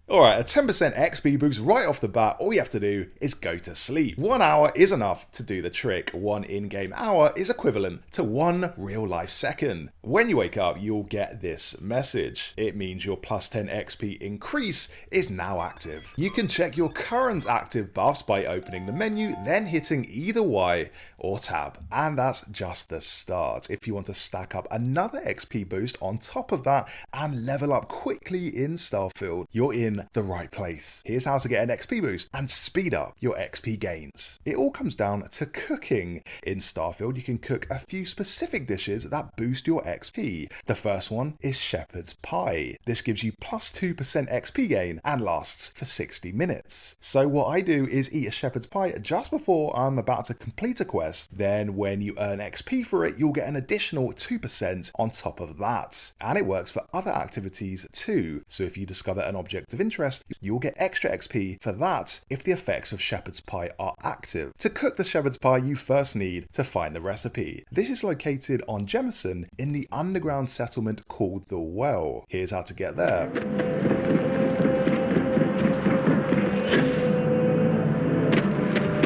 Alright, a 10% XP boost right off the bat. All you have to do is go to sleep. 1 hour is enough to do the trick. 1 in-game hour is equivalent to 1 real-life second. When you wake up, you'll get this message. It means your plus 10 XP increase is now active. You can check your current active buffs by opening the menu, then hitting either Y or tab. And that's just the start. If you want to stack up another XP boost on top of that and level up quickly in Starfield, you're in the right place. Here's how to get an XP boost and speed up your XP gains. It all comes down to cooking. In Starfield, you can cook a few specific dishes that boost your XP. The first one is shepherd's pie. This gives you plus 2% XP gain and lasts for 60 minutes. So what I do is eat a shepherd's pie just before I'm about to complete a quest. Then when you earn XP for it, you'll get an additional 2% on top of that. And it works for other activities too. So if you discover an object of interest, you'll get extra XP for that if the effects of shepherd's pie are active. To cook the shepherd's pie, you first need to find the recipe. This is located on Jemison in the underground settlement called The Well. Here's how to get there.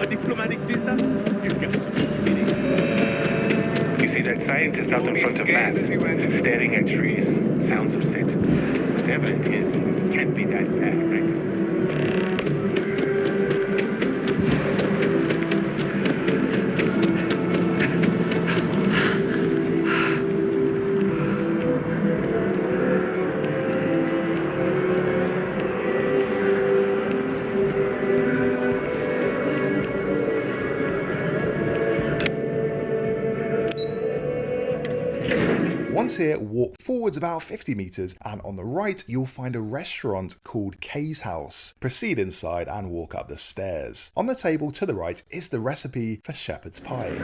A diplomatic visa? You got to be kidding. You see that scientist out in front of Matt, staring at trees, sounds upset. Whatever it is, can't be that bad, right? Once here, walk forwards about 50 meters and on the right you'll find a restaurant called Kay's House. Proceed inside and walk up the stairs. On the table to the right is the recipe for shepherd's pie.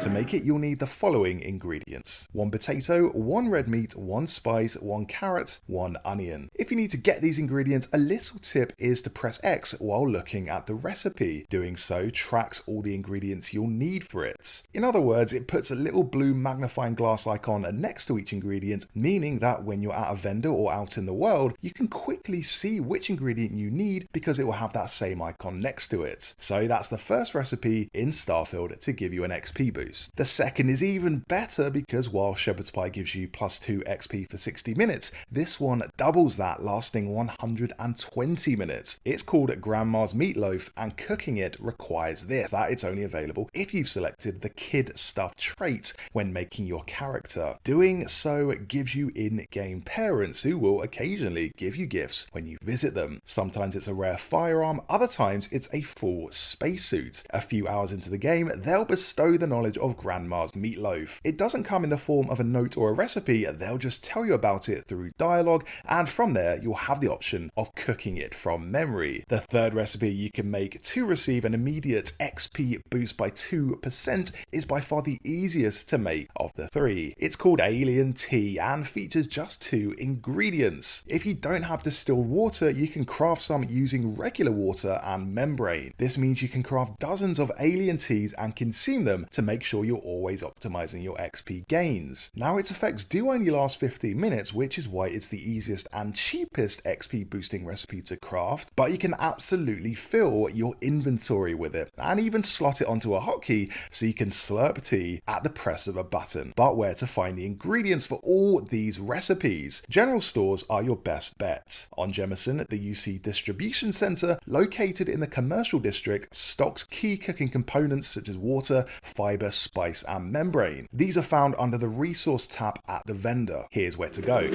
To make it, you'll need the following ingredients: 1 potato, 1 red meat, 1 spice, 1 carrot, 1 onion. If you need to get these ingredients, a little tip is to press X while looking at the recipe. Doing so tracks all the ingredients you'll need for it. In other words, it puts a little blue magnifying glass icon next to each ingredient, meaning that when you're at a vendor or out in the world, you can quickly see which ingredient you need because it will have that same icon next to it. So that's the first recipe in Starfield to give you an XP boost. The second is even better because while shepherd's pie gives you plus 2 XP for 60 minutes, this one doubles that, lasting 120 minutes. It's called Grandma's Meatloaf, and cooking it requires this, that it's only available if you've selected the kid stuff trait when making your character. Doing so gives you in-game parents who will occasionally give you gifts when you visit them. Sometimes it's a rare firearm, other times it's a full spacesuit. A few hours into the game, they'll bestow the knowledge of Grandma's Meatloaf. It doesn't come in the form of a note or a recipe, they'll just tell you about it through dialogue, and from there you'll have the option of cooking it from memory. The third recipe you can make to receive an immediate XP boost by 2% is by far the easiest to make of the 3. It's called Alien Tea and features just 2 ingredients. If you don't have distilled water, you can craft some using regular water and membrane. This means you can craft dozens of alien teas and consume them to make sure you're always optimizing your XP gains. Now, its effects do only last 15 minutes, which is why it's the easiest and cheapest XP boosting recipe to craft, but you can absolutely fill your inventory with it and even slot it onto a hotkey so you can slurp tea at the press of a button. But where to find the ingredients for all these recipes? General stores are your best bet. On Jemison, the UC Distribution Center, located in the commercial district, stocks key cooking components such as water, fiber, spice and membrane. These are found under the resource tab at the vendor. Here's where to go.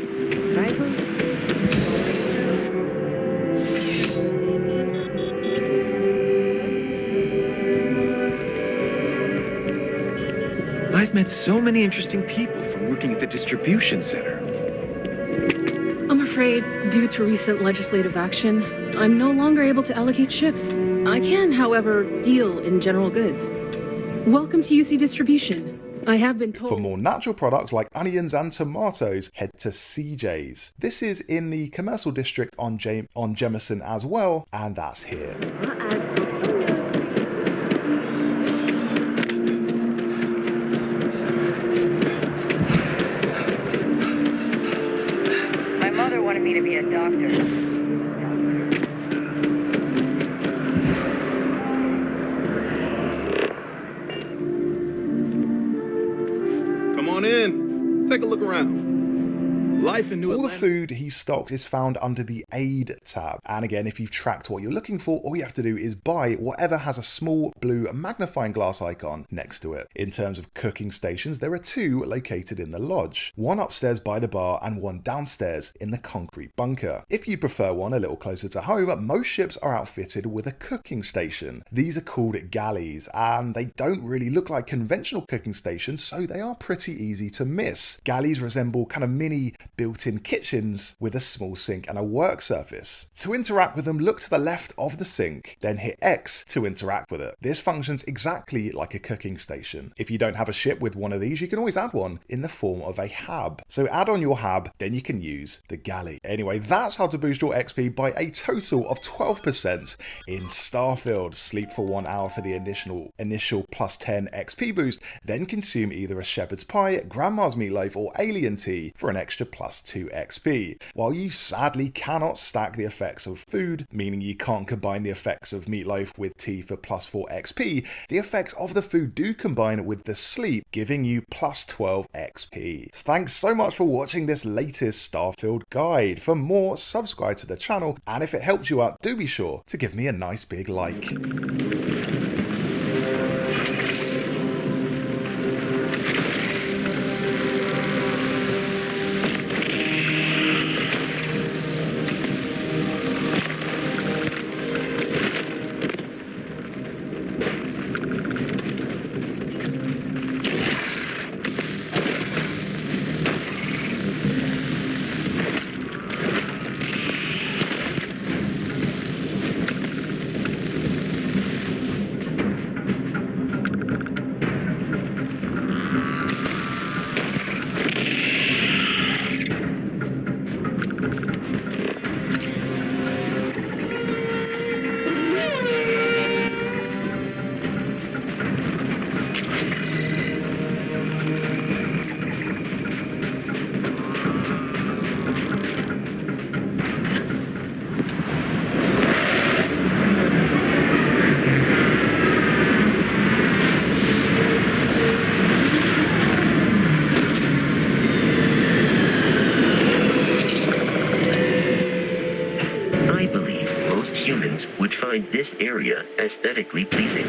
I've met so many interesting people from working at the distribution center. I'm afraid, due to recent legislative action, I'm no longer able to allocate ships. I can, however, deal in general goods. Welcome to UC Distribution. I have been For told. more natural products like onions and tomatoes, head to CJ's. This is in the commercial district on Jemison as well, and that's here. My mother wanted me to be a doctor. Come on in. Take a look around. Life in New All the Atlanta. food he stocked is found under the Aid tab. And again, if you've tracked what you're looking for, all you have to do is buy whatever has a small blue magnifying glass icon next to it. In terms of cooking stations, there are 2 located in the lodge. One upstairs by the bar and one downstairs in the concrete bunker. If you prefer one a little closer to home, most ships are outfitted with a cooking station. These are called galleys, and they don't really look like conventional cooking stations, so they are pretty easy to miss. Galleys resemble kind of mini built-in kitchens with a small sink and a work surface. To interact with them, look to the left of the sink, then hit X to interact with it. This functions exactly like a cooking station. If you don't have a ship with one of these, you can always add one in the form of a hab. So add on your hab, then you can use the galley. Anyway, that's how to boost your XP by a total of 12% in Starfield. Sleep for 1 hour for the initial plus 10 XP boost, then consume either a shepherd's pie, grandma's meatloaf, or alien tea for an extra plus 2 XP. While you sadly cannot stack the effects of food, meaning you can't combine the effects of meatloaf with tea for plus 4 XP, the effects of the food do combine with the sleep, giving you plus 12 XP. Thanks so much for watching this latest Starfield guide. For more, subscribe to the channel, and if it helps you out, do be sure to give me a nice big like. I believe most humans would find this area aesthetically pleasing.